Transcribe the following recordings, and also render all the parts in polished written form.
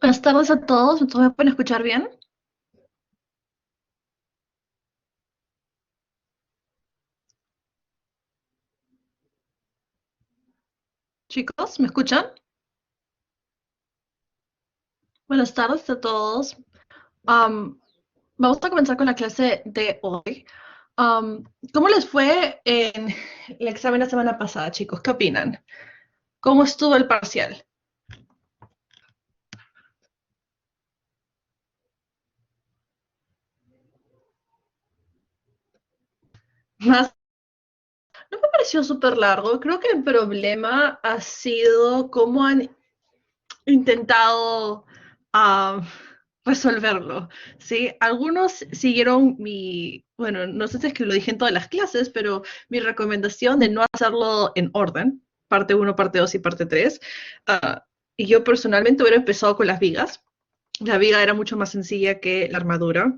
Buenas tardes a todos, ¿todos me pueden escuchar bien? Chicos, ¿me escuchan? Buenas tardes a todos. Am, Vamos a comenzar con la clase de hoy. ¿Cómo les fue en el examen la semana pasada, chicos? ¿Qué opinan? ¿Cómo estuvo el parcial? Más, no me pareció súper largo. Creo que el problema ha sido cómo han intentado resolverlo, ¿sí? Algunos siguieron bueno, no sé si es que lo dije en todas las clases, pero mi recomendación de no hacerlo en orden, parte uno, parte 2 y parte 3. Y yo personalmente hubiera empezado con las vigas. La viga era mucho más sencilla que la armadura,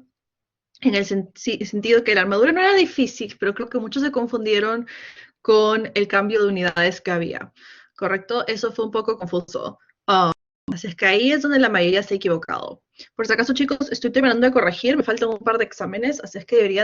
en el sentido que la armadura no era difícil, pero creo que muchos se confundieron con el cambio de unidades que había, ¿correcto? Eso fue un poco confuso. Así es que ahí es donde la mayoría se ha equivocado. Por si acaso, chicos, estoy terminando de corregir, me faltan un par de exámenes, así es que debería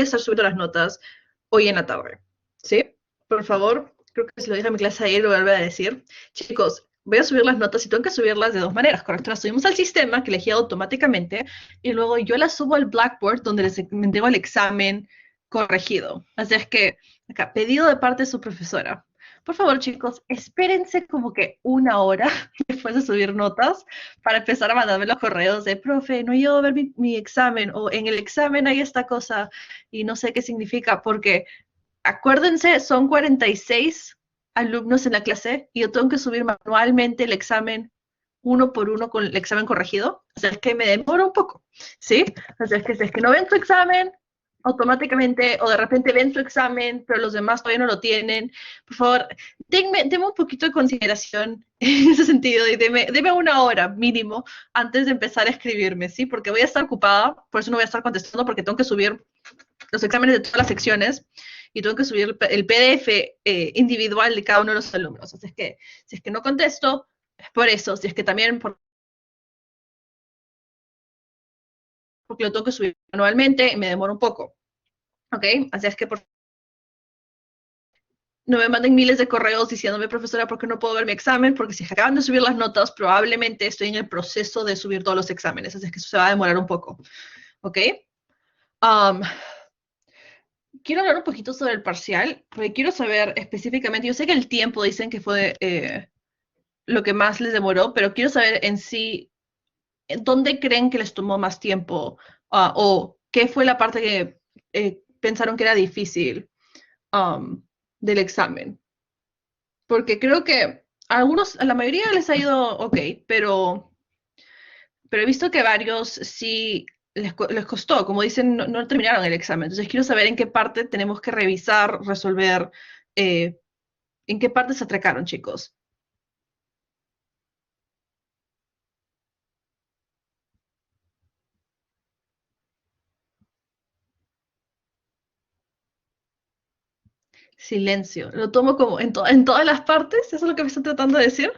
estar subiendo las notas hoy en la tarde. ¿Sí? Por favor, creo que se lo dije a mi clase ayer, lo voy a decir. Chicos, voy a subir las notas y tengo que subirlas de dos maneras, ¿correcto? Las subimos al sistema que elegí automáticamente y luego yo las subo al Blackboard donde les entrego el examen corregido. Así es que, acá, pedido de parte de su profesora. Por favor, chicos, espérense como que una hora después de subir notas para empezar a mandarme los correos de, profe, no llego a ver mi examen o en el examen hay esta cosa y no sé qué significa, porque acuérdense, son 46 alumnos en la clase y yo tengo que subir manualmente el examen uno por uno con el examen corregido. O sea, es que me demora un poco, ¿sí? O sea, es que si es que no ven tu examen automáticamente o de repente ven tu examen, pero los demás todavía no lo tienen, por favor, denme un poquito de consideración en ese sentido y deme una hora mínimo antes de empezar a escribirme, ¿sí? Porque voy a estar ocupada, por eso no voy a estar contestando porque tengo que subir los exámenes de todas las secciones y tengo que subir el PDF individual de cada uno de los alumnos. Así es que si es que no contesto, es por eso. Si es que también porque lo tengo que subir manualmente y me demora un poco. ¿Ok? Así es que no me manden miles de correos diciéndome, profesora, ¿por qué no puedo ver mi examen? Porque si acaban de subir las notas, probablemente estoy en el proceso de subir todos los exámenes. Así es que eso se va a demorar un poco. ¿Ok? Um, Quiero hablar un poquito sobre el parcial, porque quiero saber específicamente, yo sé que el tiempo dicen que fue lo que más les demoró, pero quiero saber en sí, ¿dónde creen que les tomó más tiempo? ¿O qué fue la parte que pensaron que era difícil del examen? Porque creo que a la mayoría les ha ido ok, pero he visto que varios sí les costó, como dicen, no terminaron el examen. Entonces quiero saber en qué parte tenemos que revisar, resolver, eh, en qué parte se atracaron, chicos. Silencio. Lo tomo como en todas las partes, ¿eso es lo que me están tratando de decir?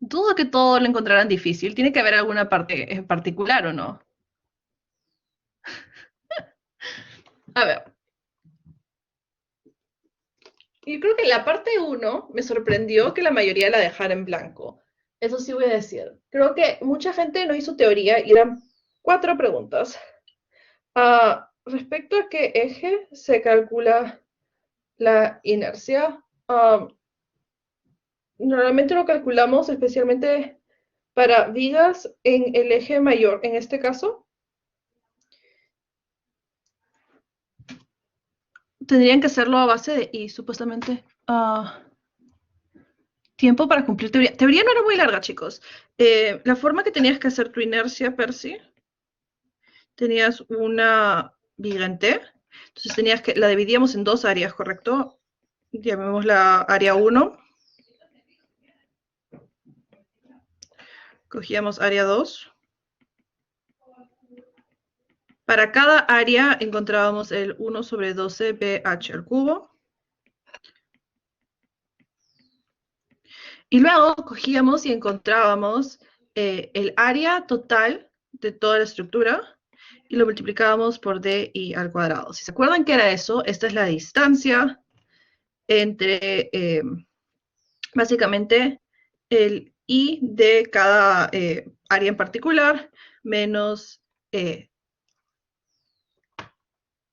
Dudo que todo lo encontrarán difícil. Tiene que haber alguna parte en particular, ¿o no? A ver, yo creo que la parte uno me sorprendió que la mayoría la dejara en blanco. Eso sí voy a decir. Creo que mucha gente no hizo teoría y eran cuatro preguntas. Respecto a qué eje se calcula la inercia, normalmente lo calculamos especialmente para vigas en el eje mayor. En este caso, tendrían que hacerlo a base de I, supuestamente. Tiempo para cumplir teoría. Teoría no era muy larga, chicos. La forma que tenías que hacer tu inercia, Percy, tenías una viga en T. Entonces la dividíamos en dos áreas, ¿correcto? Llamémosla área uno. Cogíamos área 2. Para cada área encontrábamos el 1 sobre 12 BH al cubo. Y luego cogíamos y encontrábamos el área total de toda la estructura y lo multiplicábamos por di al cuadrado. Si se acuerdan qué era eso, esta es la distancia entre, básicamente, el i de cada área en particular menos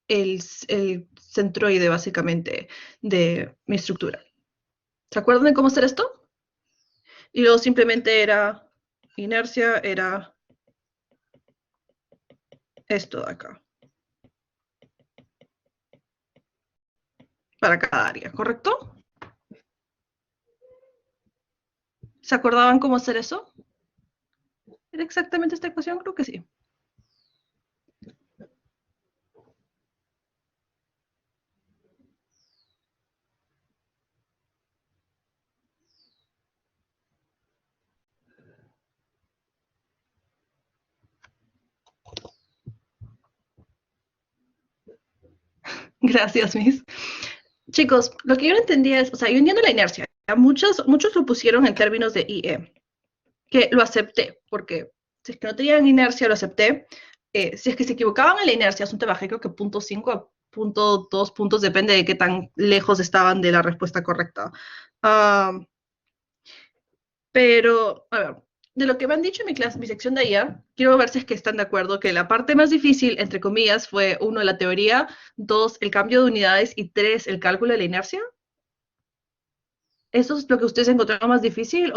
el centroide, básicamente, de mi estructura. ¿Se acuerdan de cómo hacer esto? Y luego simplemente era inercia, era esto de acá, para cada área, ¿correcto? ¿Se acordaban cómo hacer eso? ¿Era exactamente esta ecuación? Creo que sí. Gracias, Miss. Chicos, lo que yo no entendía es, o sea, yo entiendo la inercia. Muchos lo pusieron en términos de IE, que lo acepté, porque si es que no tenían inercia, lo acepté. Si es que se equivocaban en la inercia, asunto bajé, creo que 0.5 a 0.2 puntos, depende de qué tan lejos estaban de la respuesta correcta. Pero, a ver, de lo que me han dicho en mi sección de ayer, quiero ver si es que están de acuerdo que la parte más difícil, entre comillas, fue uno, la teoría, dos, el cambio de unidades y tres, el cálculo de la inercia. ¿Eso es lo que ustedes encontraron más difícil?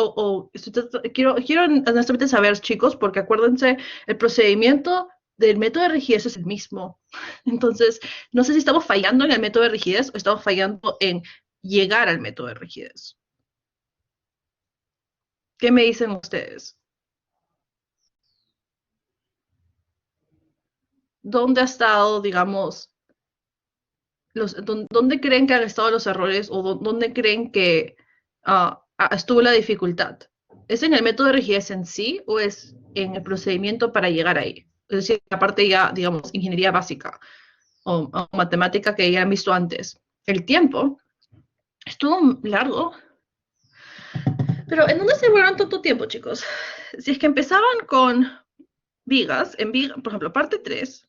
Quiero honestamente saber, chicos, porque acuérdense, el procedimiento del método de rigidez es el mismo. Entonces, no sé si estamos fallando en el método de rigidez o estamos fallando en llegar al método de rigidez. ¿Qué me dicen ustedes? ¿Dónde ha estado, digamos, dónde creen que han estado los errores o dónde creen que estuvo la dificultad? ¿Es en el método de rigidez en sí o es en el procedimiento para llegar ahí? Es decir, la parte ya, digamos, ingeniería básica o matemática que ya han visto antes. El tiempo estuvo largo, pero ¿en dónde se demoraron tanto tiempo, chicos? Si es que empezaban con vigas, por ejemplo, parte 3,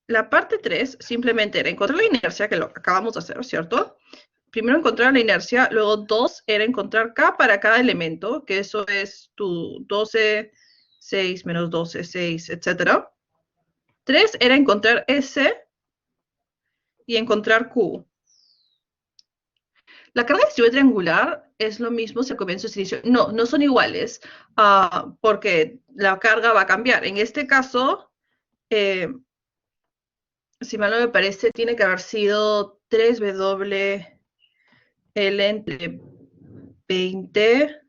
la parte 3 simplemente era encontrar la inercia, que lo acabamos de hacer, ¿cierto? Primero encontrar la inercia, luego 2 era encontrar K para cada elemento, que eso es tu 12, 6 menos 12, 6, etc. 3 era encontrar S y encontrar Q. La carga distribuida triangular es lo mismo si el comienzo es inicio. No, no son iguales, porque la carga va a cambiar. En este caso, si mal no me parece, tiene que haber sido 3W L entre 20.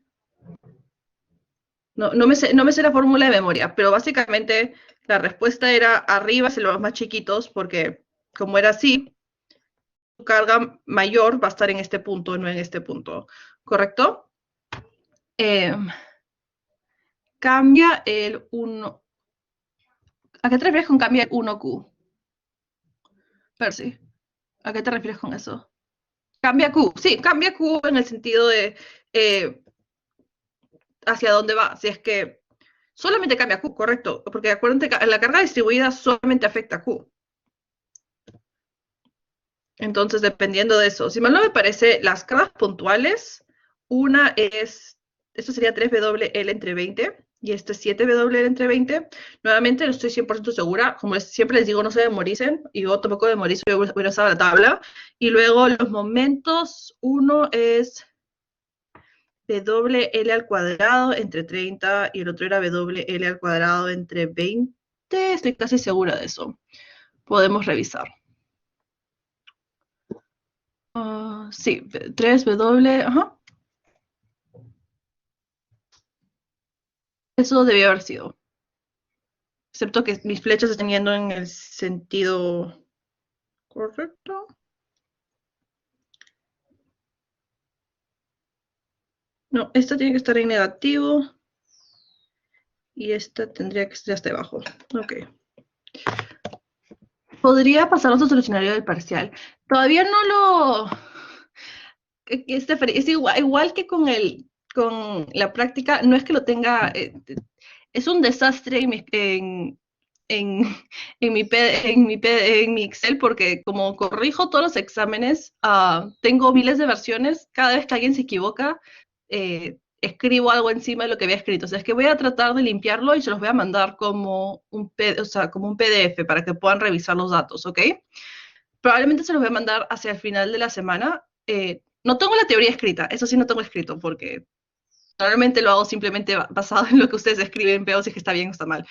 No me sé la fórmula de memoria, pero básicamente la respuesta era arriba se los más chiquitos, porque como era así, su carga mayor va a estar en este punto, no en este punto. ¿Correcto? Cambia el 1. ¿A qué te refieres con cambia el 1Q? Percy, ¿a qué te refieres con eso? Cambia Q, sí, cambia Q en el sentido de hacia dónde va. Si es que solamente cambia Q, correcto, porque acuérdense que la carga distribuida solamente afecta a Q. Entonces, dependiendo de eso, si mal no me parece, las cargas puntuales, una es, esto sería 3WL entre 20 y este es 7WL entre 20. Nuevamente, no estoy 100% segura, como siempre les digo, no se memoricen, y yo tampoco memorizo, yo voy a usar la tabla. Y luego los momentos, uno es WL al cuadrado entre 30 y el otro era WL al cuadrado entre 20. Estoy casi segura de eso. Podemos revisar. Sí, 3W, ajá. Eso debió haber sido. Excepto que mis flechas están yendo en el sentido correcto. No, esta tiene que estar en negativo. Y esta tendría que estar hasta abajo. Ok. Podría pasarnos a solucionario del parcial. Todavía no lo... Es igual que con la práctica, no es que lo tenga, es un desastre en, en mi Excel porque como corrijo todos los exámenes, tengo miles de versiones, cada vez que alguien se equivoca, escribo algo encima de lo que había escrito. O sea, es que voy a tratar de limpiarlo y se los voy a mandar como o sea, como un PDF para que puedan revisar los datos, ¿ok? Probablemente se los voy a mandar hacia el final de la semana. No tengo la teoría escrita, eso sí no tengo escrito, porque normalmente lo hago simplemente basado en lo que ustedes escriben, veo si es que está bien o está mal.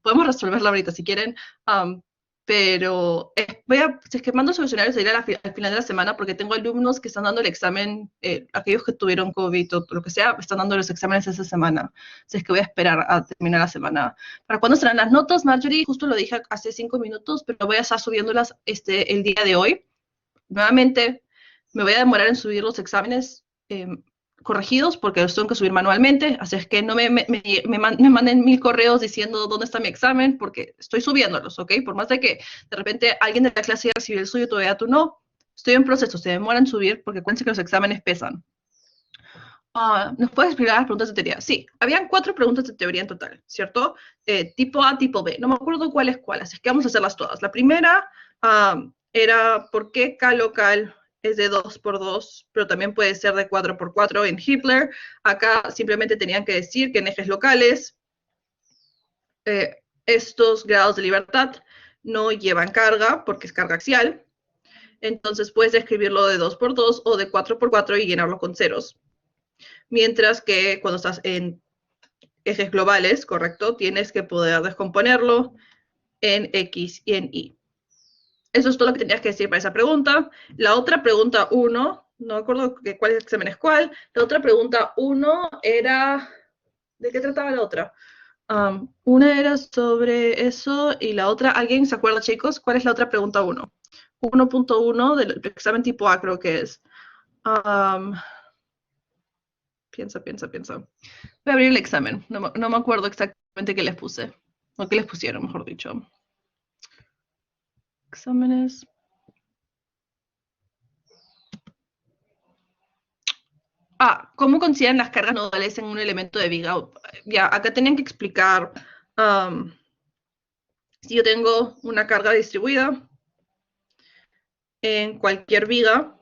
Podemos resolverla ahorita si quieren, pero si es que mando solucionarios a ir al final de la semana, porque tengo alumnos que están dando el examen, aquellos que tuvieron COVID o lo que sea, están dando los exámenes esa semana. Si es que voy a esperar a terminar la semana. ¿Para cuándo serán las notas, Marjorie? Justo lo dije hace 5 minutos, pero voy a estar subiéndolas el día de hoy. Nuevamente, me voy a demorar en subir los exámenes corregidos porque los tengo que subir manualmente, así es que no me manden 1000 correos diciendo dónde está mi examen porque estoy subiéndolos, ¿ok? Por más de que de repente alguien de la clase ya recibió el suyo, todavía tú no, estoy en proceso, se demoran en subir porque acuérdense que los exámenes pesan. ¿Nos puedes explicar las preguntas de teoría? Sí, habían 4 preguntas de teoría en total, ¿cierto? Tipo A, tipo B. No me acuerdo cuál es cuál, así que vamos a hacerlas todas. La primera era ¿por qué K local es de 2 por 2, pero también puede ser de 4 por 4 en Hitler? Acá simplemente tenían que decir que en ejes locales estos grados de libertad no llevan carga porque es carga axial. Entonces puedes escribirlo de 2 por 2 o de 4 por 4 y llenarlo con ceros. Mientras que cuando estás en ejes globales, ¿correcto? Tienes que poder descomponerlo en X y en Y. Eso es todo lo que tenías que decir para esa pregunta. La otra pregunta 1, no me acuerdo cuál examen es cuál. La otra pregunta 1 era, ¿de qué trataba la otra? Una era sobre eso y la otra, ¿alguien se acuerda, chicos? ¿Cuál es la otra pregunta 1? 1.1 del examen tipo A creo que es. Piensa. Voy a abrir el examen. No me acuerdo exactamente qué les puse. O qué les pusieron, mejor dicho. Exámenes. ¿Cómo consideran las cargas nodales en un elemento de viga? Ya, acá tenían que explicar si yo tengo una carga distribuida en cualquier viga,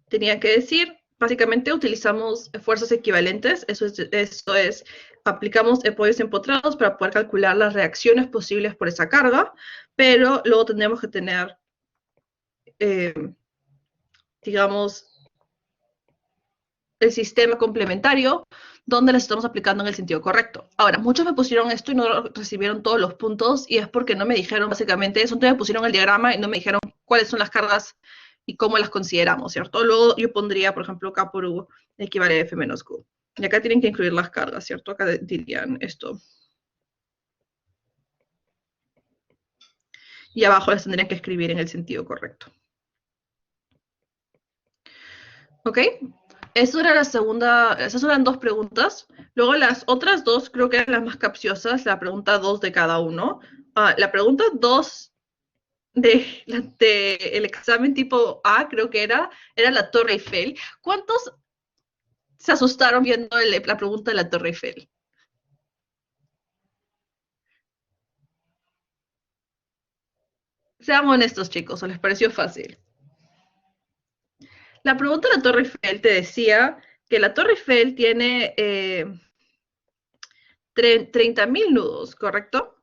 tenía que decir, básicamente utilizamos fuerzas equivalentes, eso es aplicamos apoyos empotrados para poder calcular las reacciones posibles por esa carga, pero luego tendríamos que tener, digamos, el sistema complementario donde las estamos aplicando en el sentido correcto. Ahora, muchos me pusieron esto y no recibieron todos los puntos y es porque no me dijeron básicamente eso, entonces me pusieron el diagrama y no me dijeron cuáles son las cargas y cómo las consideramos, ¿cierto? Luego yo pondría, por ejemplo, K por U equivale a F menos Q. Y acá tienen que incluir las cargas, ¿cierto? Acá dirían esto. Y abajo las tendrían que escribir en el sentido correcto. ¿Ok? Eso era la segunda, esas eran 2 preguntas. Luego las otras 2 creo que eran las más capciosas, la pregunta 2 de cada uno. La pregunta 2 el examen tipo A, creo que era la Torre Eiffel. ¿Cuántos se asustaron viendo la pregunta de la Torre Eiffel? Sean honestos, chicos, ¿o les pareció fácil? La pregunta de la Torre Eiffel te decía que la Torre Eiffel tiene 30.000 nudos, ¿correcto?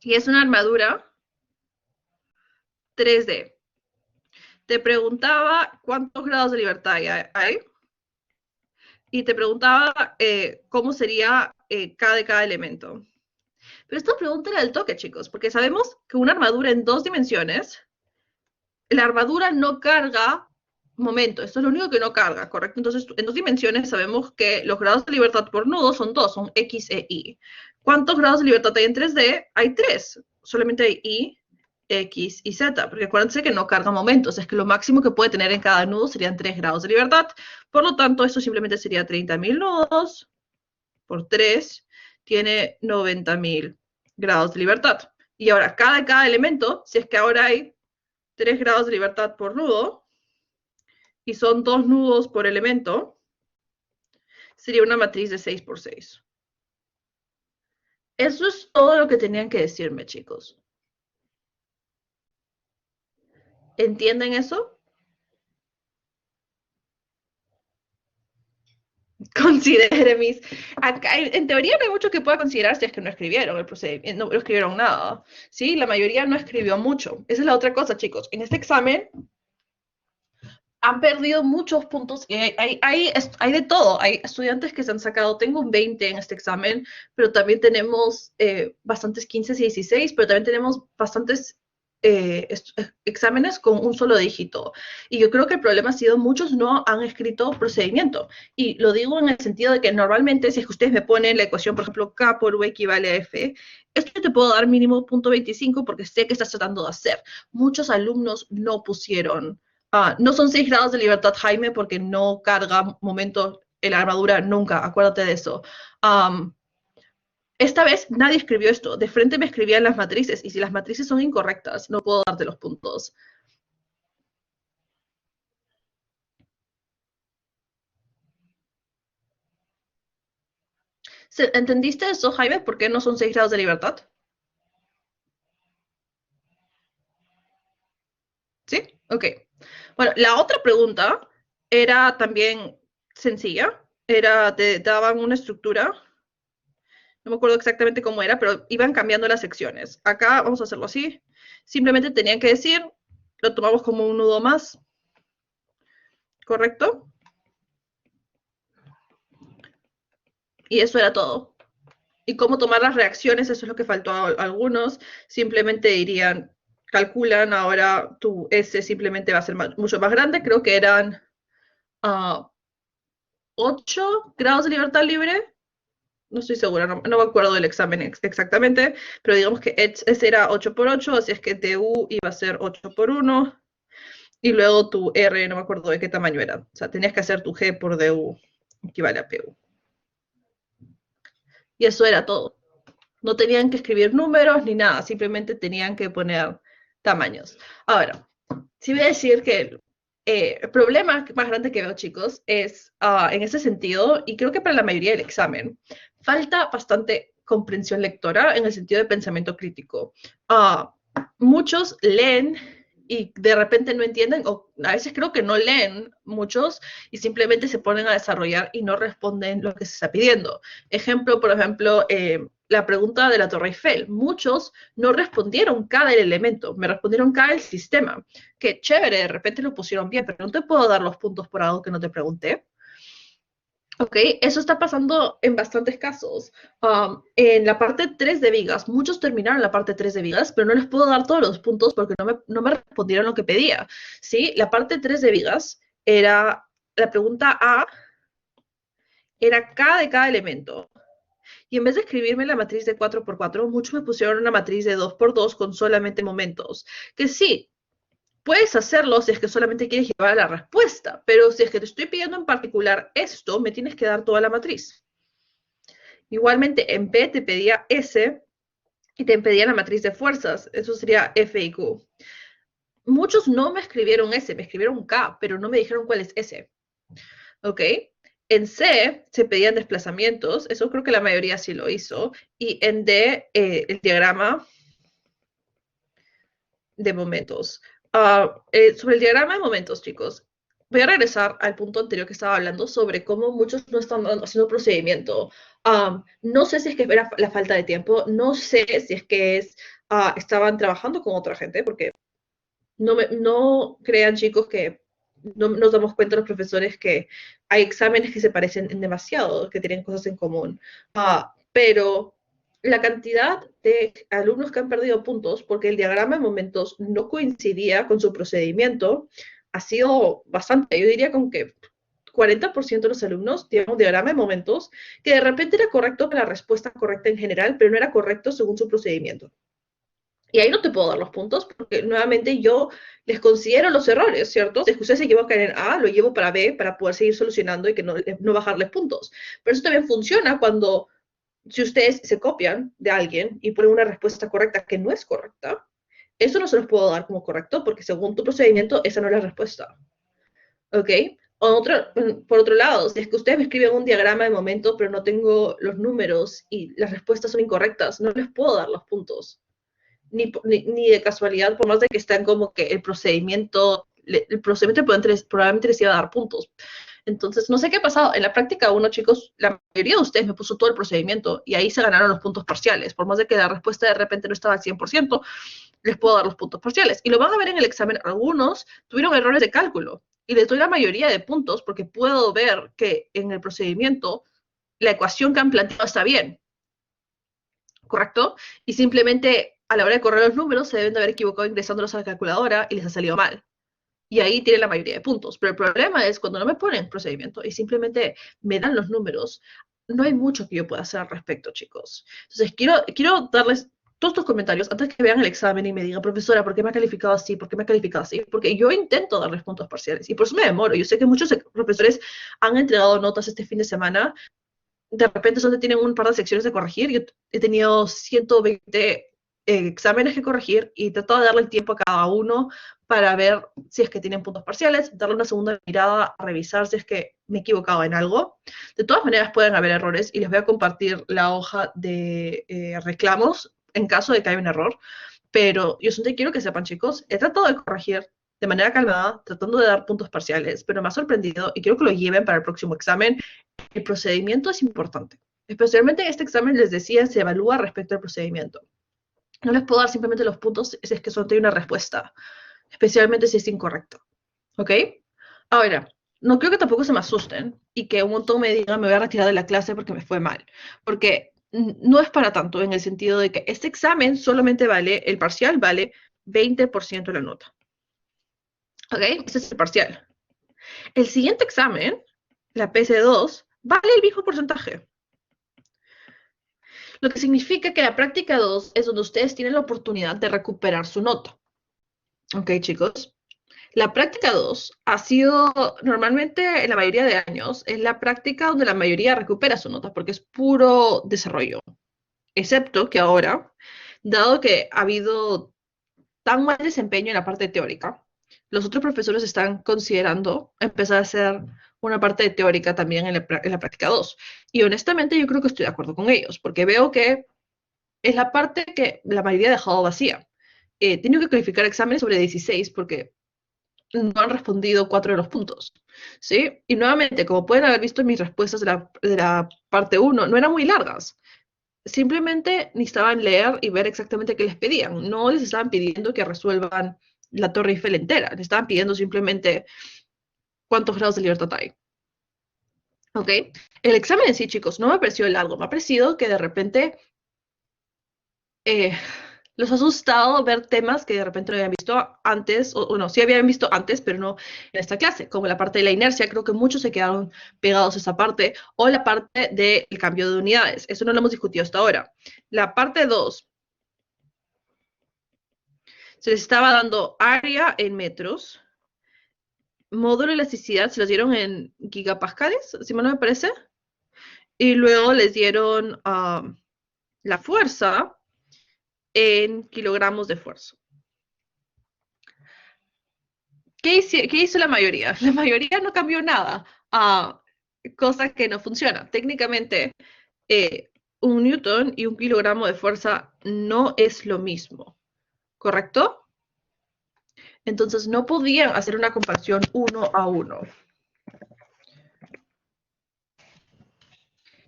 Y es una armadura 3D. Te preguntaba cuántos grados de libertad hay y te preguntaba cómo sería cada elemento. Pero esta pregunta era del toque, chicos, porque sabemos que una armadura en 2 dimensiones, la armadura no carga momento, esto es lo único que no carga, ¿correcto? Entonces, en 2 dimensiones sabemos que los grados de libertad por nudo son 2, son X e Y. ¿Cuántos grados de libertad hay en 3D? Hay 3, solamente hay Y, X y Z, porque acuérdense que no carga momentos, es que lo máximo que puede tener en cada nudo serían 3 grados de libertad, por lo tanto, esto simplemente sería 30.000 nudos por 3, tiene 90.000 grados de libertad. Y ahora, cada elemento, si es que ahora hay 3 grados de libertad por nudo, y son 2 nudos por elemento, sería una matriz de 6 por 6. Eso es todo lo que tenían que decirme, chicos. ¿Entienden eso? Considere mis... Acá, en teoría no hay mucho que pueda considerar si es que no escribieron el procedimiento, no escribieron nada. Sí, la mayoría no escribió mucho. Esa es la otra cosa, chicos. En este examen han perdido muchos puntos. Y hay de todo. Hay estudiantes que se han sacado, tengo un 20 en este examen, pero también tenemos bastantes 15 y 16, pero también tenemos bastantes exámenes con un solo dígito. Y yo creo que el problema ha sido muchos no han escrito procedimiento. Y lo digo en el sentido de que normalmente si es que ustedes me ponen la ecuación, por ejemplo, K por U equivale a F, esto te puedo dar mínimo punto 25 porque sé que estás tratando de hacer. Muchos alumnos no pusieron no son 6 grados de libertad, Jaime, porque no carga momentos en la armadura nunca, acuérdate de eso. Um, esta vez nadie escribió esto, de frente me escribían las matrices, y si las matrices son incorrectas, no puedo darte los puntos. ¿Entendiste eso, Jaime? ¿Por qué no son 6 grados de libertad? ¿Sí? Ok. Bueno, la otra pregunta era también sencilla. Era, te daban una estructura, no me acuerdo exactamente cómo era, pero iban cambiando las secciones. Acá vamos a hacerlo así. Simplemente tenían que decir, lo tomamos como un nudo más, ¿correcto? Y eso era todo. Y cómo tomar las reacciones, eso es lo que faltó a algunos. Simplemente dirían, calculan, ahora tu S simplemente va a ser mucho más grande. Creo que eran 8 grados de libertad libre. No estoy segura, no me acuerdo del examen exactamente, pero digamos que ese era 8 por 8, así es que tu iba a ser 8 por 1, y luego tu R, no me acuerdo de qué tamaño era. O sea, tenías que hacer tu G por DU, equivale a PU. Y eso era todo. No tenían que escribir números ni nada, simplemente tenían que poner tamaños. Ahora, sí voy a decir que el problema más grande que veo, chicos, es en ese sentido, y creo que para la mayoría del examen, falta bastante comprensión lectora en el sentido de pensamiento crítico. Muchos leen y de repente no entienden, o a veces creo que no leen muchos y simplemente se ponen a desarrollar y no responden lo que se está pidiendo. Ejemplo, por ejemplo, la pregunta de la Torre Eiffel. Muchos no respondieron cada elemento, me respondieron cada el sistema. Que chévere, de repente lo pusieron bien, pero no te puedo dar los puntos por algo que no te pregunté. Ok, eso está pasando en bastantes casos. En la parte 3 de vigas, muchos terminaron la parte 3 de vigas, pero no les puedo dar todos los puntos porque no me respondieron lo que pedía. ¿Sí? La parte 3 de vigas era, la pregunta A era K de cada elemento. Y en vez de escribirme la matriz de 4 por 4, muchos me pusieron una matriz de 2 por 2 con solamente momentos. Que sí, puedes hacerlo si es que solamente quieres llevar a la respuesta, pero si es que te estoy pidiendo en particular esto, me tienes que dar toda la matriz. Igualmente, en B te pedía S y te pedía la matriz de fuerzas, eso sería F y Q. Muchos no me escribieron S, me escribieron K, pero no me dijeron cuál es S. ¿Ok? En C se pedían desplazamientos, eso creo que la mayoría sí lo hizo, y en D el diagrama de momentos. Sobre el diagrama de momentos, chicos, voy a regresar al punto anterior que estaba hablando sobre cómo muchos no están haciendo procedimiento. No sé si es que era la falta de tiempo, no sé si es que estaban trabajando con otra gente, porque no crean, chicos, que no nos damos cuenta los profesores que hay exámenes que se parecen demasiado, que tienen cosas en común. Pero la cantidad de alumnos que han perdido puntos porque el diagrama de momentos no coincidía con su procedimiento ha sido bastante. Yo diría con que 40% de los alumnos tienen un diagrama de momentos que de repente era correcto para la respuesta correcta en general, pero no era correcto según su procedimiento. Y ahí no te puedo dar los puntos porque nuevamente yo les considero los errores, ¿cierto? Si es que ustedes se equivocan en A, lo llevo para B para poder seguir solucionando y que no bajarles puntos. Pero eso también funciona cuando si ustedes se copian de alguien y ponen una respuesta correcta que no es correcta, eso no se los puedo dar como correcto porque según tu procedimiento esa no es la respuesta. ¿ok? Por otro lado, si es que ustedes me escriben un diagrama de momento, pero no tengo los números y las respuestas son incorrectas, no les puedo dar los puntos. Ni de casualidad, por más de que estén como que el procedimiento probablemente les iba a dar puntos. Entonces, no sé qué ha pasado. En la práctica uno, chicos, la mayoría de ustedes me puso todo el procedimiento y ahí se ganaron los puntos parciales. Por más de que la respuesta de repente no estaba al 100%, les puedo dar los puntos parciales. Y lo van a ver en el examen. Algunos tuvieron errores de cálculo y les doy la mayoría de puntos porque puedo ver que en el procedimiento la ecuación que han planteado está bien, ¿correcto? Y simplemente a la hora de correr los números se deben de haber equivocado ingresándolos a la calculadora y les ha salido mal. Y ahí tienen la mayoría de puntos. Pero el problema es cuando no me ponen procedimiento y simplemente me dan los números, no hay mucho que yo pueda hacer al respecto, chicos. Entonces, quiero darles todos estos comentarios antes que vean el examen y me digan, profesora, ¿por qué me ha calificado así? ¿Por qué me ha calificado así? Porque yo intento darles puntos parciales y por eso me demoro. Yo sé que muchos profesores han entregado notas este fin de semana. De repente solo tienen un par de secciones de corregir. Yo he tenido 120 exámenes que corregir y trato de darle el tiempo a cada uno para ver si es que tienen puntos parciales, darle una segunda mirada, a revisar si es que me he equivocado en algo. De todas maneras pueden haber errores y les voy a compartir la hoja de reclamos en caso de que haya un error, pero yo solamente quiero que sepan, chicos, he tratado de corregir de manera calmada, tratando de dar puntos parciales, pero me ha sorprendido y quiero que lo lleven para el próximo examen. El procedimiento es importante. Especialmente en este examen les decía, se evalúa respecto al procedimiento. No les puedo dar simplemente los puntos si es que solo tiene una respuesta, especialmente si es incorrecto. ¿Ok? Ahora, no creo que tampoco se me asusten y que un montón me digan me voy a retirar de la clase porque me fue mal. Porque no es para tanto en el sentido de que este examen solamente vale, el parcial vale 20% de la nota. ¿Ok? Ese es el parcial. El siguiente examen, la PC2, vale el mismo porcentaje. Lo que significa que la práctica 2 es donde ustedes tienen la oportunidad de recuperar su nota. ¿Ok, chicos? La práctica 2 ha sido, normalmente en la mayoría de años, es la práctica donde la mayoría recupera su nota porque es puro desarrollo. Excepto que ahora, dado que ha habido tan mal desempeño en la parte teórica, los otros profesores están considerando empezar a hacer una parte de teórica también en la práctica 2. Y honestamente yo creo que estoy de acuerdo con ellos, porque veo que es la parte que la mayoría ha dejado vacía. He tenido que calificar exámenes sobre 16 porque no han respondido 4 de los puntos. ¿Sí? Y nuevamente, como pueden haber visto mis respuestas de la parte 1, no eran muy largas. Simplemente necesitaban leer y ver exactamente qué les pedían. No les estaban pidiendo que resuelvan la Torre Eiffel entera. Les estaban pidiendo simplemente cuántos grados de libertad hay. ¿Ok? El examen en sí, chicos, no me pareció largo. Me ha parecido que de repente eh, los ha asustado ver temas que de repente no habían visto antes, o no, sí habían visto antes, pero no en esta clase, como la parte de la inercia, creo que muchos se quedaron pegados a esa parte, o la parte del cambio de unidades, eso no lo hemos discutido hasta ahora. La parte 2, se les estaba dando área en metros, módulo de elasticidad se los dieron en gigapascales, si mal no me parece, y luego les dieron la fuerza en kilogramos de fuerza. ¿Qué hizo la mayoría? La mayoría no cambió nada, cosa que no funciona. Técnicamente, eh, un newton y un kilogramo de fuerza no es lo mismo, ¿correcto? Entonces no podían hacer una comparación uno a uno.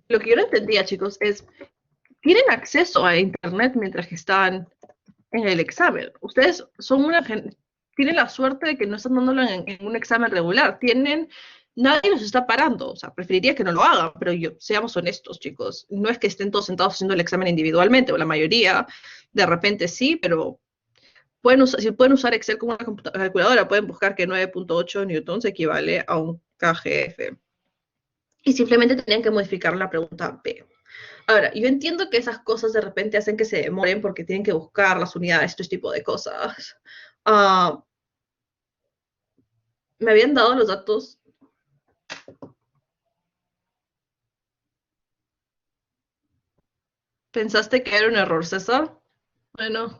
Lo que yo no entendía, chicos, es, ¿tienen acceso a Internet mientras que están en el examen? Ustedes son tienen la suerte de que no están dándolo en un examen regular. Nadie los está parando. O sea, preferiría que no lo hagan, pero seamos honestos, chicos. No es que estén todos sentados haciendo el examen individualmente, o la mayoría, de repente sí, pero si pueden usar Excel como una calculadora, pueden buscar que 9.8 newtons equivale a un KGF. Y simplemente tenían que modificar la pregunta B. Ahora, yo entiendo que esas cosas de repente hacen que se demoren porque tienen que buscar las unidades, este tipo de cosas. Me habían dado los datos. ¿Pensaste que era un error, César? Bueno,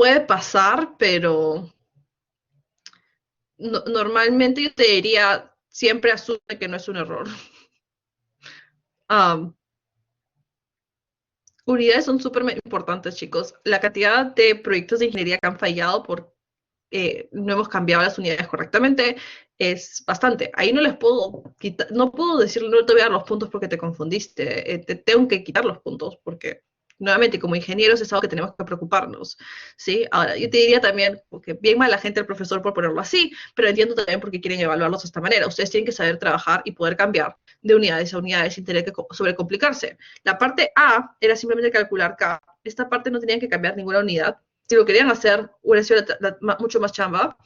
puede pasar, pero normalmente yo te diría, siempre asume que no es un error. Um, Unidades son súper importantes, chicos. La cantidad de proyectos de ingeniería que han fallado por no hemos cambiado las unidades correctamente es bastante. Ahí no les puedo quitar, no puedo decirle, no te voy a dar los puntos porque te confundiste. Te tengo que quitar los puntos porque, nuevamente, como ingenieros es algo que tenemos que preocuparnos, ¿sí? Ahora, yo te diría también, porque bien mal la gente el profesor por ponerlo así, pero entiendo también por qué quieren evaluarlos de esta manera. Ustedes tienen que saber trabajar y poder cambiar de unidades a unidades sin tener que sobrecomplicarse. La parte A era simplemente calcular K. Esta parte no tenían que cambiar ninguna unidad. Si lo querían hacer, hubiera sido mucho más chamba,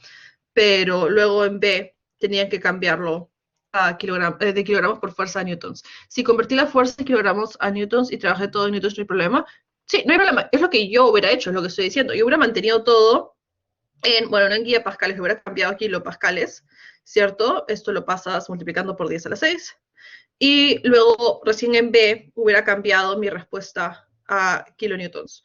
pero luego en B tenían que cambiarlo a de kilogramos por fuerza a newtons. Si convertí la fuerza de kilogramos a newtons y trabajé todo en newtons, no hay problema. Sí, no hay problema. Es lo que yo hubiera hecho, es lo que estoy diciendo. Yo hubiera mantenido todo en, bueno, no en guía pascales, hubiera cambiado kilopascales, ¿cierto? Esto lo pasas multiplicando por 10 a la 6. Y luego, recién en B, hubiera cambiado mi respuesta a kilonewtons,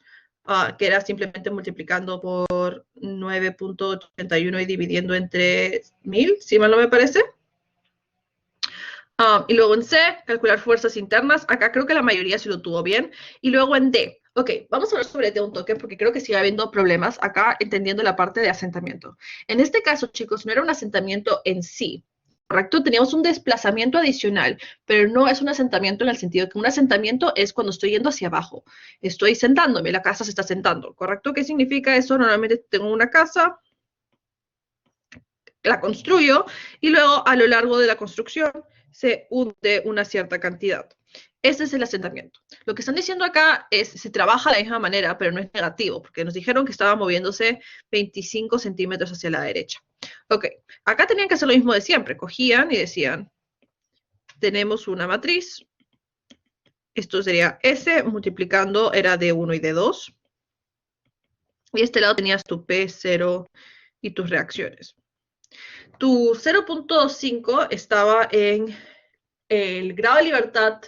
que era simplemente multiplicando por 9.81 y dividiendo entre 1000, si mal no me parece. Y luego en C, calcular fuerzas internas. Acá creo que la mayoría sí lo tuvo bien. Y luego en D. Ok, vamos a hablar sobre D un toque porque creo que sigue habiendo problemas acá entendiendo la parte de asentamiento. En este caso, chicos, no era un asentamiento en sí, ¿correcto? Teníamos un desplazamiento adicional, pero no es un asentamiento en el sentido que un asentamiento es cuando estoy yendo hacia abajo. Estoy sentándome, la casa se está sentando, ¿correcto? ¿Qué significa eso? Normalmente tengo una casa, la construyo y luego a lo largo de la construcción se hunde una cierta cantidad. Ese es el asentamiento. Lo que están diciendo acá es, se trabaja de la misma manera, pero no es negativo, porque nos dijeron que estaba moviéndose 25 centímetros hacia la derecha. Ok, acá tenían que hacer lo mismo de siempre. Cogían y decían, tenemos una matriz, esto sería S, multiplicando era de 1 y de 2. Y este lado tenías tu P0 y tus reacciones. Tu 0.5 estaba en el grado de libertad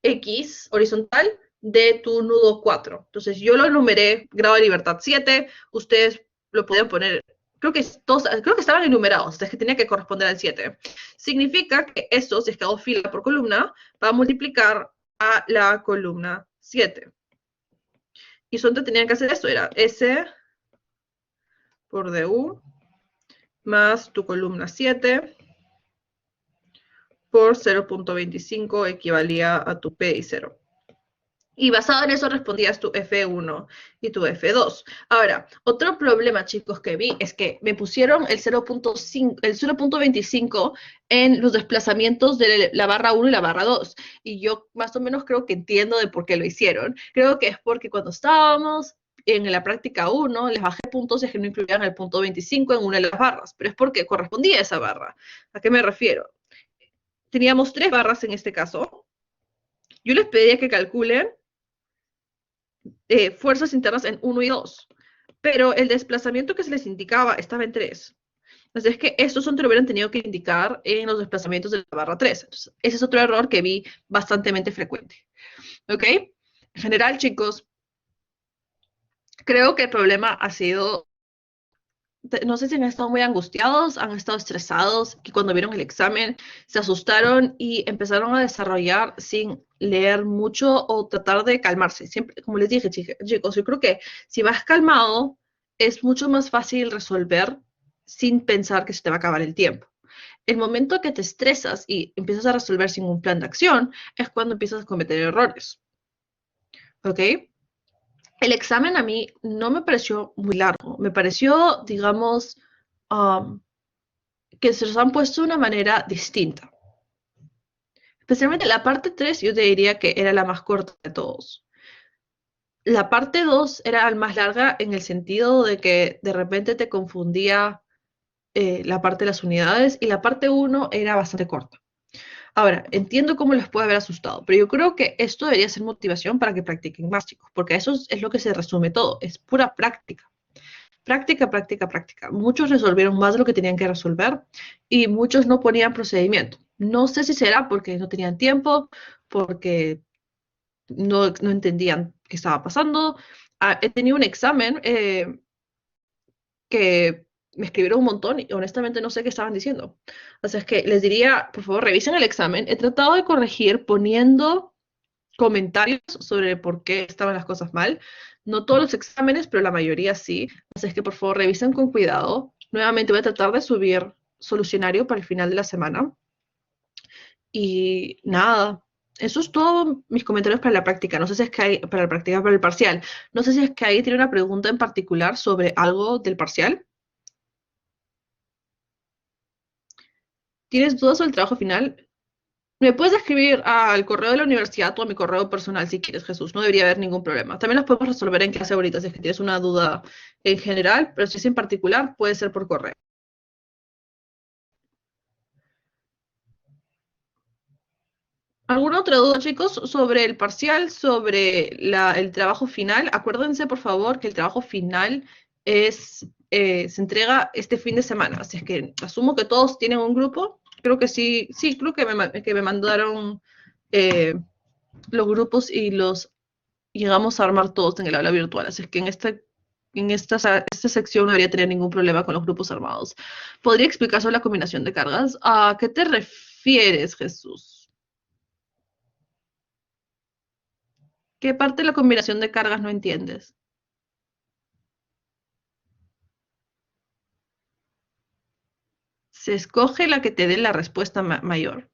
X horizontal de tu nudo 4. Entonces yo lo enumeré grado de libertad 7, ustedes lo podían poner, creo que estaban enumerados, es que tenía que corresponder al 7. Significa que esto, si es que hago fila por columna, va a multiplicar a la columna 7. Y solo tenían que hacer esto, era S por DU más tu columna 7 por 0.25 equivalía a tu P y 0. Y basado en eso respondías tu F1 y tu F2. Ahora, otro problema, chicos, que vi es que me pusieron el 0.25 en los desplazamientos de la barra 1 y la barra 2. Y yo más o menos creo que entiendo de por qué lo hicieron. Creo que es porque cuando estábamos en la práctica 1, les bajé puntos y es que no incluían el punto 25 en una de las barras. Pero es porque correspondía a esa barra. ¿A qué me refiero? Teníamos 3 barras en este caso. Yo les pedía que calculen fuerzas internas en 1 y 2, pero el desplazamiento que se les indicaba estaba en 3. Entonces es que estos son te lo hubieran tenido que indicar en los desplazamientos de la barra 3. Entonces, ese es otro error que vi bastante frecuente. ¿Ok? En general, chicos, creo que el problema ha sido, no sé si han estado muy angustiados, han estado estresados, que cuando vieron el examen se asustaron y empezaron a desarrollar sin leer mucho o tratar de calmarse. Siempre, como les dije, chicos, yo creo que si vas calmado es mucho más fácil resolver sin pensar que se te va a acabar el tiempo. El momento que te estresas y empiezas a resolver sin un plan de acción es cuando empiezas a cometer errores. ¿Ok? El examen a mí no me pareció muy largo, me pareció, digamos, um, que se los han puesto de una manera distinta. Especialmente la parte 3 yo te diría que era la más corta de todos. La parte 2 era la más larga en el sentido de que de repente te confundía la parte de las unidades y la parte 1 era bastante corta. Ahora, entiendo cómo les puede haber asustado, pero yo creo que esto debería ser motivación para que practiquen más, chicos, porque eso es lo que se resume todo, es pura práctica. Práctica, práctica, práctica. Muchos resolvieron más de lo que tenían que resolver y muchos no ponían procedimiento. No sé si será porque no tenían tiempo, porque no entendían qué estaba pasando. He tenido un examen que me escribieron un montón y honestamente no sé qué estaban diciendo. O sea, es que les diría, por favor, revisen el examen. He tratado de corregir poniendo comentarios sobre por qué estaban las cosas mal. No todos los exámenes, pero la mayoría sí. Así es que por favor revisen con cuidado. Nuevamente voy a tratar de subir solucionario para el final de la semana. Y nada, eso es todo mis comentarios para la práctica. No sé si es que hay, para la práctica, para el parcial. No sé si es que ahí tiene una pregunta en particular sobre algo del parcial. ¿Tienes dudas sobre el trabajo final? Me puedes escribir al correo de la universidad o a mi correo personal si quieres, Jesús. No debería haber ningún problema. También las podemos resolver en clase ahorita si es que tienes una duda en general, pero si es en particular, puede ser por correo. ¿Alguna otra duda, chicos, sobre el parcial, sobre el trabajo final? Acuérdense, por favor, que el trabajo final se entrega este fin de semana. Así es que asumo que todos tienen un grupo. Creo que sí, sí, creo que me mandaron eh, los grupos y los llegamos a armar todos en el aula virtual. Así es que esta sección no debería tener ningún problema con los grupos armados. ¿Podría explicar sobre la combinación de cargas? ¿A qué te refieres, Jesús? ¿Qué parte de la combinación de cargas no entiendes? Se escoge la que te dé la respuesta mayor.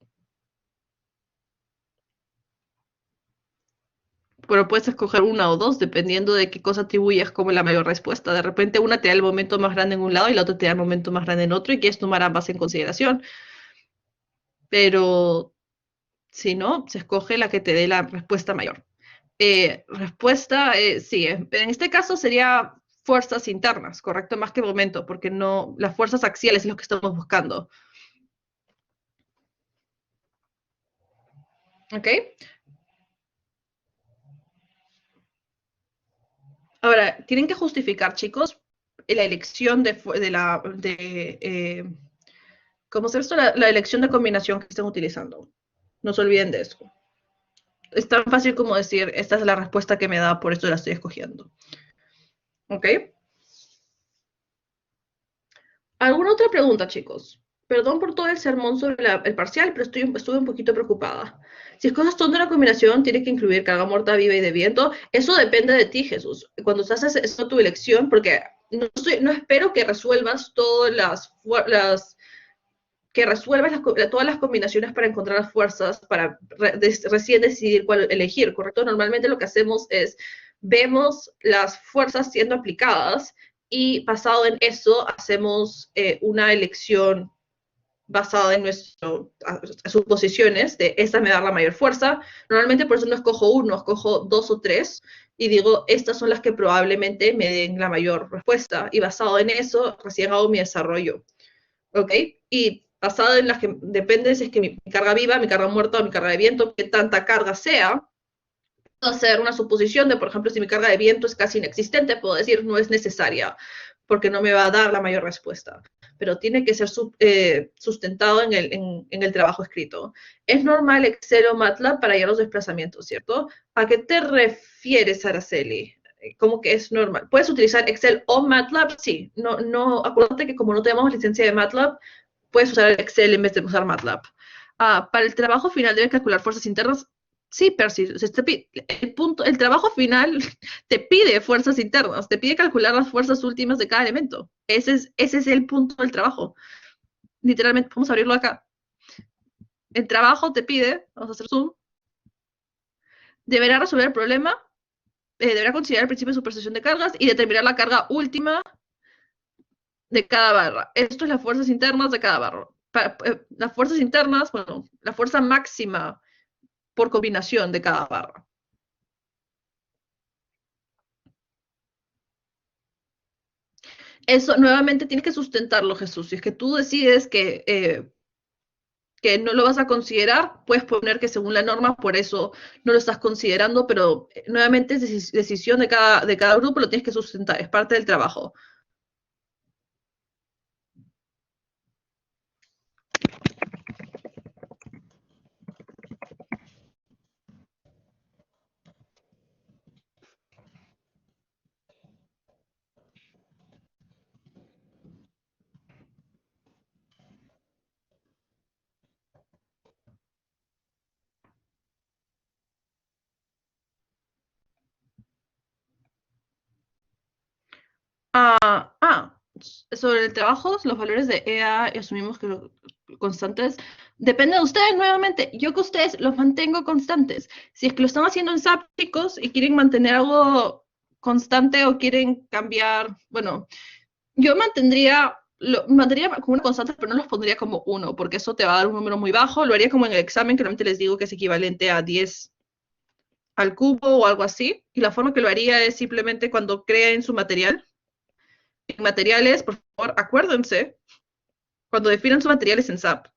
Pero puedes escoger una o dos dependiendo de qué cosa atribuyas como la mayor respuesta. De repente una te da el momento más grande en un lado y la otra te da el momento más grande en otro y quieres tomar ambas en consideración. Pero si no, se escoge la que te dé la respuesta mayor. Respuesta, sí, en este caso sería fuerzas internas, correcto, más que momento, porque no, las fuerzas axiales es lo que estamos buscando. ¿Ok? Ahora, tienen que justificar, chicos, la elección ¿cómo se esto? La elección de combinación que estén utilizando. No se olviden de eso. Es tan fácil como decir, esta es la respuesta que me da, por eso la estoy escogiendo. ¿Ok? ¿Alguna otra pregunta, chicos? Perdón por todo el sermón sobre el parcial, pero estuve un poquito preocupada. Si es cosas son de una combinación, tiene que incluir carga muerta, viva y de viento. Eso depende de ti, Jesús. Cuando haces eso tu elección, porque no espero que resuelvas que resuelvas todas las combinaciones para encontrar las fuerzas para recién decidir cuál elegir, ¿correcto? Normalmente lo que hacemos es vemos las fuerzas siendo aplicadas y basado en eso hacemos una elección basada en nuestras suposiciones de esta me da la mayor fuerza. Normalmente por eso no escojo uno, escojo dos o tres y digo, estas son las que probablemente me den la mayor respuesta y basado en eso recién hago mi desarrollo. ¿Ok? Y basado en las que depende si es que mi carga viva, mi carga muerta o mi carga de viento, que tanta carga sea, puedo hacer una suposición de, por ejemplo, si mi carga de viento es casi inexistente, puedo decir no es necesaria, porque no me va a dar la mayor respuesta. Pero tiene que ser sustentado en el trabajo escrito. Es normal Excel o MATLAB para hallar los desplazamientos, ¿cierto? ¿A qué te refieres, Araceli? ¿Cómo que es normal? ¿Puedes utilizar Excel o MATLAB? Sí. No, acuérdate que como no tenemos licencia de MATLAB, puedes usar Excel en vez de usar MATLAB. Para el trabajo final deben calcular fuerzas internas. Sí, Percy, el trabajo final te pide fuerzas internas, te pide calcular las fuerzas últimas de cada elemento. Ese es el punto del trabajo. Literalmente, vamos a abrirlo acá. El trabajo te pide, vamos a hacer zoom, deberá resolver el problema, deberá considerar el principio de superposición de cargas y determinar la carga última de cada barra. Esto es las fuerzas internas de cada barra. Las fuerzas internas, bueno, la fuerza máxima por combinación de cada barra. Eso nuevamente tienes que sustentarlo, Jesús. Si es que tú decides que no lo vas a considerar, puedes poner que según la norma, por eso no lo estás considerando, pero nuevamente es decisión de cada grupo, lo tienes que sustentar, es parte del trabajo. Sobre el trabajo, los valores de EA, asumimos que los constantes, depende de ustedes nuevamente. Yo que ustedes los mantengo constantes. Si es que lo están haciendo en SAP, chicos, y quieren mantener algo constante o quieren cambiar, bueno, yo mantendría como una constante, pero no los pondría como uno, porque eso te va a dar un número muy bajo. Lo haría como en el examen, que normalmente les digo que es equivalente a 10 al cubo o algo así. Y la forma que lo haría es simplemente cuando creen su material. En materiales, por favor, acuérdense, cuando definan sus materiales en SAP,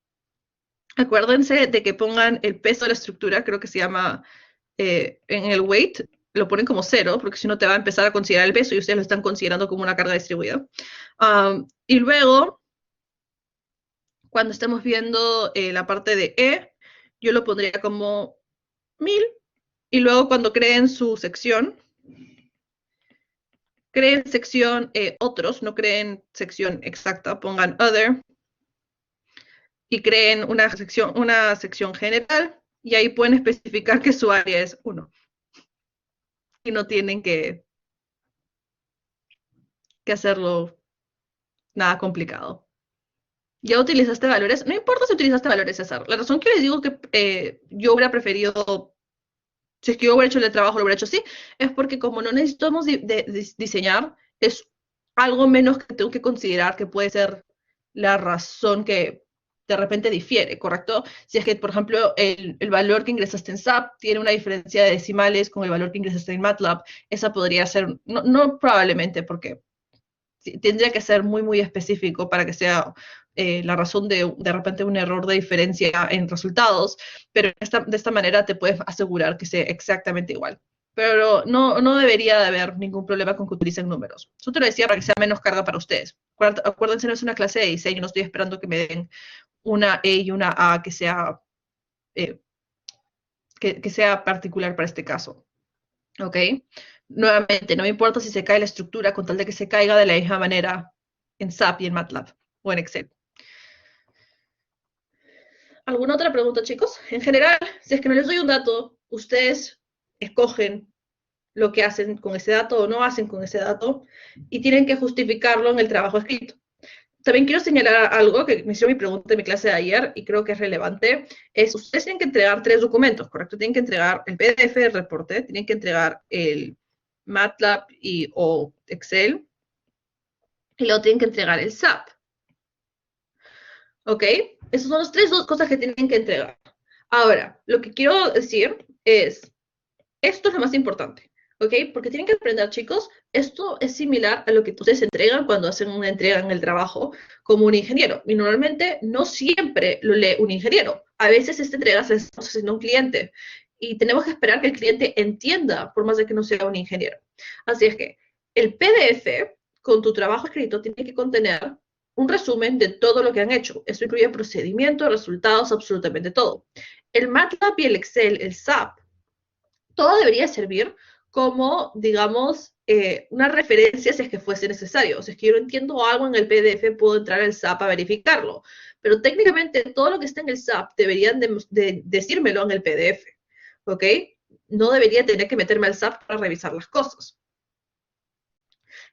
acuérdense de que pongan el peso de la estructura, creo que se llama en el weight, lo ponen como cero, porque si no te va a empezar a considerar el peso y ustedes lo están considerando como una carga distribuida. Y luego, cuando estemos viendo la parte de E, yo lo pondría como 1000. Y luego cuando creen sección otros, no creen sección exacta, pongan other y creen una sección general y ahí pueden especificar que su área es 1 y no tienen que hacerlo nada complicado. ¿Ya utilizaste valores? No importa si utilizaste valores, César. La razón que les digo que yo hubiera preferido, si es que yo hubiera hecho el trabajo, lo hubiera hecho así, es porque como no necesitamos diseñar, es algo menos que tengo que considerar que puede ser la razón que de repente difiere, ¿correcto? Si es que, por ejemplo, el valor que ingresaste en SAP tiene una diferencia de decimales con el valor que ingresaste en MATLAB, esa podría ser, no, no probablemente, porque tendría que ser muy, muy específico para que sea la razón de repente un error de diferencia en resultados, pero de esta manera te puedes asegurar que sea exactamente igual. Pero no, no debería de haber ningún problema con que utilicen números. Yo te lo decía para que sea menos carga para ustedes. Acuérdense, no es una clase de diseño, no estoy esperando que me den una E y una A eh, que sea particular para este caso. ¿Ok? Nuevamente, no me importa si se cae la estructura con tal de que se caiga de la misma manera en SAP y en MATLAB o en Excel. ¿Alguna otra pregunta, chicos? En general, si es que no les doy un dato, ustedes escogen lo que hacen con ese dato o no hacen con ese dato y tienen que justificarlo en el trabajo escrito. También quiero señalar algo que me hicieron mi pregunta en mi clase de ayer y creo que es relevante, es ustedes tienen que entregar 3 documentos, ¿correcto? Tienen que entregar el PDF del reporte, tienen que entregar el MATLAB o Excel y luego tienen que entregar el SAP. ¿Ok? Esas son las 3 cosas que tienen que entregar. Ahora, lo que quiero decir es, esto es lo más importante, ¿ok? Porque tienen que aprender, chicos, esto es similar a lo que ustedes entregan cuando hacen una entrega en el trabajo como un ingeniero. Y normalmente no siempre lo lee un ingeniero. A veces esta entrega se está haciendo un cliente. Y tenemos que esperar que el cliente entienda, por más de que no sea un ingeniero. Así es que el PDF con tu trabajo escrito tiene que contener un resumen de todo lo que han hecho. Esto incluye procedimientos, resultados, absolutamente todo. El MATLAB y el Excel, el SAP, todo debería servir como, digamos, una referencia si es que fuese necesario. O sea, si es que yo no entiendo algo en el PDF, puedo entrar al SAP a verificarlo. Pero técnicamente todo lo que está en el SAP deberían de decírmelo en el PDF, ¿ok? No debería tener que meterme al SAP para revisar las cosas.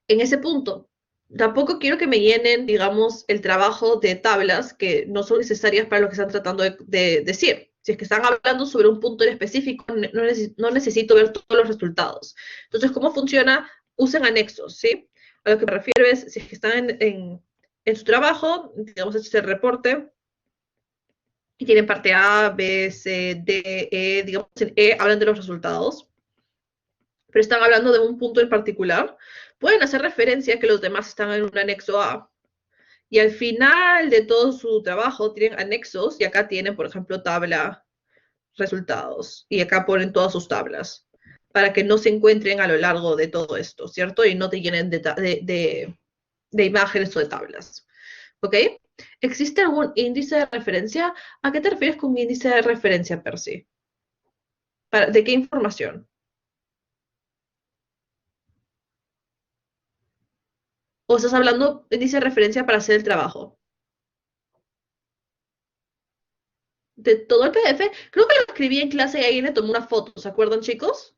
En ese punto, tampoco quiero que me llenen, digamos, el trabajo de tablas que no son necesarias para lo que están tratando de decir. Si es que están hablando sobre un punto en específico, no necesito ver todos los resultados. Entonces, ¿cómo funciona? Usen anexos, ¿sí? A lo que me refiero es, si es que están en su trabajo, digamos, este es el reporte, y tienen parte A, B, C, D, E, digamos, en E hablan de los resultados, pero están hablando de un punto en particular, pueden hacer referencia a que los demás están en un anexo A. Y al final de todo su trabajo tienen anexos y acá tienen, por ejemplo, tabla resultados y acá ponen todas sus tablas para que no se encuentren a lo largo de todo esto, ¿cierto? Y no te llenen de imágenes o de tablas. ¿Ok? ¿Existe algún índice de referencia? ¿A qué te refieres con índice de referencia, Percy? ¿De qué información? ¿O estás hablando de índice de referencia para hacer el trabajo? De todo el PDF. Creo que lo escribí en clase y ahí le tomé una foto, ¿se acuerdan, chicos?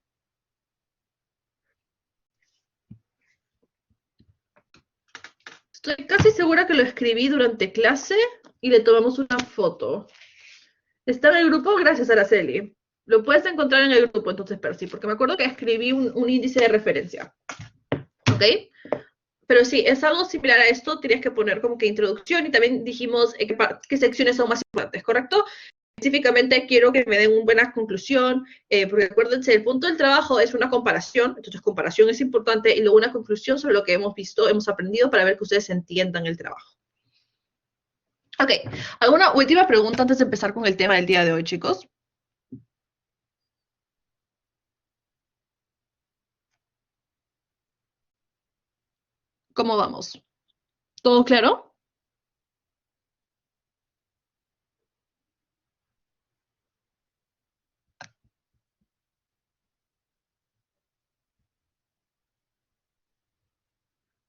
Estoy casi segura que lo escribí durante clase y le tomamos una foto. Está en el grupo, gracias, Araceli. Lo puedes encontrar en el grupo, entonces, Percy, porque me acuerdo que escribí un índice de referencia. ¿Ok? Pero sí, es algo similar a esto. Tienes que poner como que introducción y también dijimos qué secciones son más importantes, ¿correcto? Específicamente quiero que me den una buena conclusión, porque acuérdense, el punto del trabajo es una comparación, entonces comparación es importante y luego una conclusión sobre lo que hemos visto, hemos aprendido para ver que ustedes entiendan el trabajo. Ok, ¿alguna última pregunta antes de empezar con el tema del día de hoy, chicos? ¿Cómo vamos? ¿Todo claro?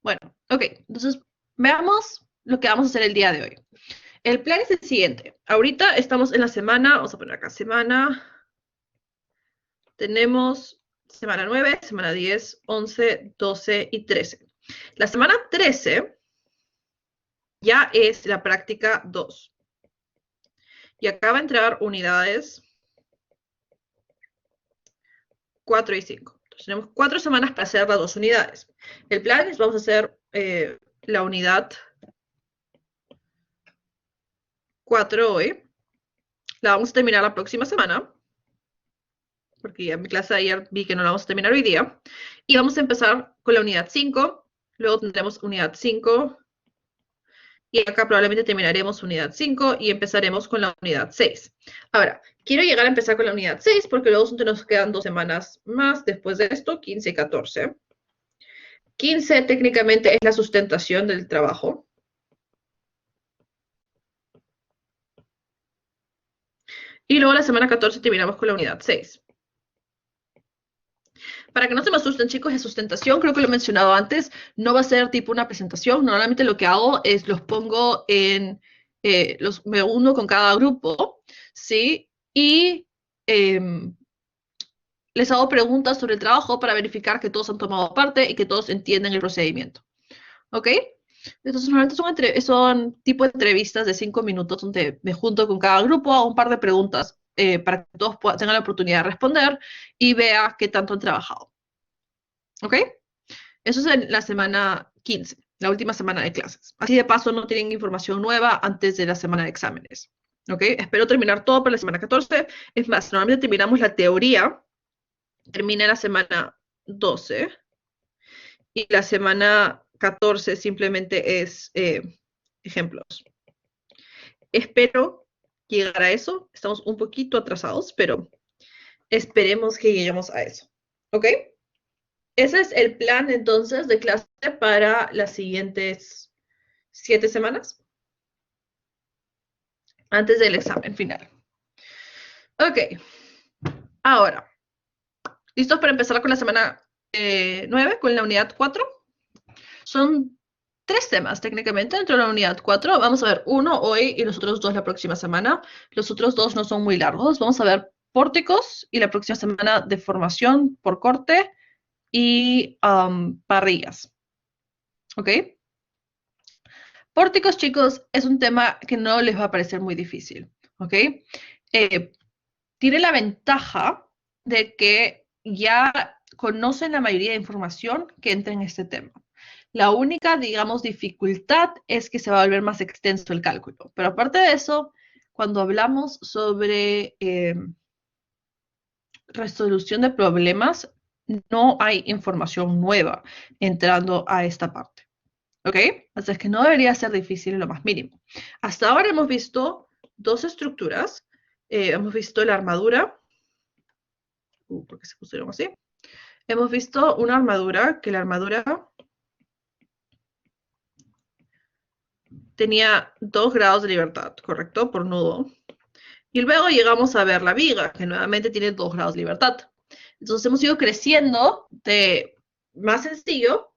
Bueno, ok, entonces veamos lo que vamos a hacer el día de hoy. El plan es el siguiente. Ahorita estamos en la semana, vamos a poner acá semana, tenemos semana 9, semana 10, 11, 12 y 13. La semana 13 ya es la práctica 2. Y acá va a entrar unidades 4 y 5. Entonces tenemos 4 semanas para hacer las 2 unidades. El plan es, vamos a hacer la unidad 4 hoy. La vamos a terminar la próxima semana, porque ya en mi clase de ayer vi que no la vamos a terminar hoy día. Y vamos a empezar con la unidad 5, luego tendremos unidad 5, y acá probablemente terminaremos unidad 5 y empezaremos con la unidad 6. Ahora, quiero llegar a empezar con la unidad 6 porque luego nos quedan 2 semanas más después de esto, 15 y 14. 15 técnicamente es la sustentación del trabajo. Y luego la semana 14 terminamos con la unidad 6. Para que no se me asusten, chicos, la sustentación, creo que lo he mencionado antes, no va a ser tipo una presentación. Normalmente lo que hago es los pongo en, me uno con cada grupo, ¿sí? Y les hago preguntas sobre el trabajo para verificar que todos han tomado parte y que todos entienden el procedimiento. ¿Ok? Entonces, normalmente son tipo de entrevistas de 5 minutos donde me junto con cada grupo, hago un par de preguntas para que todos tengan la oportunidad de responder y vea qué tanto han trabajado. ¿Ok? Eso es en la semana 15, la última semana de clases. Así de paso no tienen información nueva antes de la semana de exámenes. ¿Ok? Espero terminar todo para la semana 14. Es más, normalmente terminamos la teoría, termina la semana 12 y la semana 14 simplemente es ejemplos. Espero llegar a eso. Estamos un poquito atrasados, pero esperemos que lleguemos a eso. ¿Ok? Ese es el plan entonces de clase para las siguientes 7 semanas antes del examen final. Ok, ahora, ¿listos para empezar con la semana 9, con la unidad 4? Son 3 temas técnicamente dentro de la unidad 4. Vamos a ver uno hoy y los otros 2 la próxima semana. Los otros 2 no son muy largos. Vamos a ver pórticos y la próxima semana deformación por corte y parrillas. ¿Ok? Pórticos, chicos, es un tema que no les va a parecer muy difícil. ¿Ok? Tiene la ventaja de que ya conocen la mayoría de información que entra en este tema. La única, digamos, dificultad es que se va a volver más extenso el cálculo. Pero aparte de eso, cuando hablamos sobre resolución de problemas, no hay información nueva entrando a esta parte. ¿Ok? Así es que no debería ser difícil en lo más mínimo. Hasta ahora hemos visto 2 estructuras. Hemos visto la armadura. ¿Por qué se pusieron así? Hemos visto una armadura, que la armadura tenía 2 grados de libertad, ¿correcto? Por nudo. Y luego llegamos a ver la viga, que nuevamente tiene 2 grados de libertad. Entonces hemos ido creciendo de más sencillo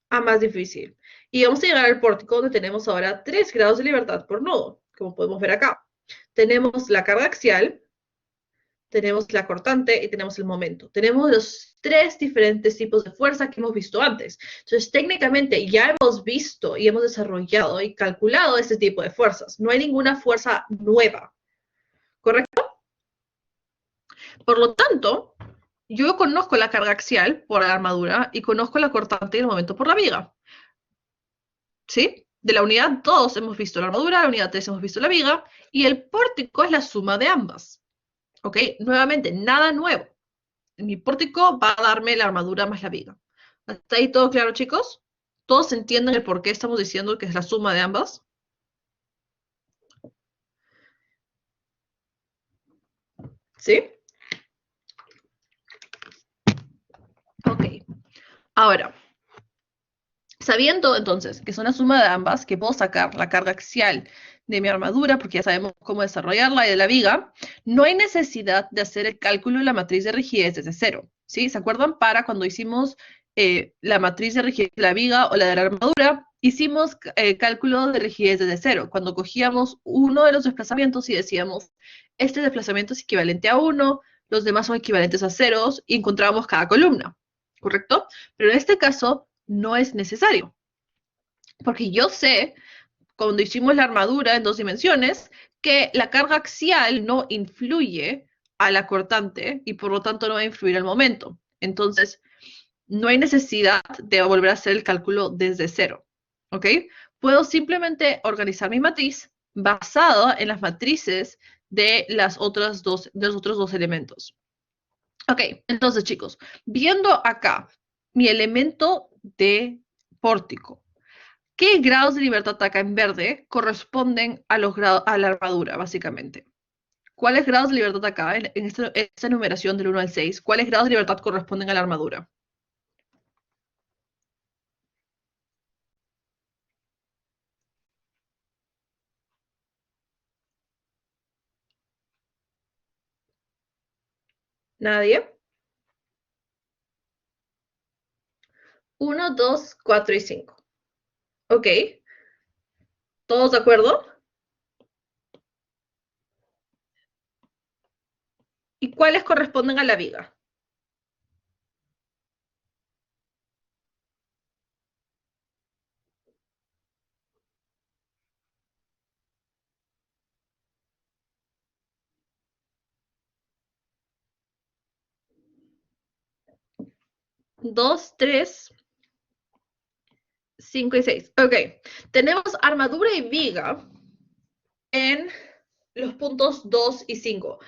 a más difícil. Y vamos a llegar al pórtico donde tenemos ahora 3 grados de libertad por nudo, como podemos ver acá. Tenemos la carga axial tenemos la cortante y tenemos el momento. Tenemos los tres diferentes tipos de fuerza que hemos visto antes. Entonces, técnicamente ya hemos visto y hemos desarrollado y calculado este tipo de fuerzas. No hay ninguna fuerza nueva, ¿correcto? Por lo tanto, yo conozco la carga axial por la armadura y conozco la cortante y el momento por la viga. ¿Sí? De la unidad 2 hemos visto la armadura, la unidad 3 hemos visto la viga, y el pórtico es la suma de ambas. ¿Ok? Nuevamente, nada nuevo. Mi pórtico va a darme la armadura más la viga. ¿Hasta ahí todo claro, chicos? ¿Todos entienden el por qué estamos diciendo que es la suma de ambas? ¿Sí? Ok. Ahora, sabiendo entonces que son la suma de ambas, que puedo sacar la carga axial de mi armadura, porque ya sabemos cómo desarrollarla, y de la viga, no hay necesidad de hacer el cálculo de la matriz de rigidez desde cero. ¿Sí? ¿Se acuerdan? Para cuando hicimos la matriz de rigidez de la viga o la de la armadura, hicimos cálculo de rigidez desde cero. Cuando cogíamos uno de los desplazamientos y decíamos, este desplazamiento es equivalente a 1, los demás son equivalentes a ceros, y encontrábamos cada columna. ¿Correcto? Pero en este caso no es necesario, porque yo sé, cuando hicimos la armadura en 2 dimensiones, que la carga axial no influye a la cortante y por lo tanto no va a influir al momento. Entonces, no hay necesidad de volver a hacer el cálculo desde cero. ¿Ok? Puedo simplemente organizar mi matriz basado en las matrices de los otros dos elementos. Ok, entonces chicos, viendo acá mi elemento de pórtico, ¿qué grados de libertad acá en verde corresponden a los grados a la armadura, básicamente? ¿Cuáles grados de libertad acá, en esta numeración del 1 al 6, cuáles grados de libertad corresponden a la armadura? ¿Nadie? 1, 2, 4 y 5. Ok, ¿todos de acuerdo? ¿Y cuáles corresponden a la viga? 2, 3, 5 y 6. Ok, tenemos armadura y viga en los puntos 2 y 5.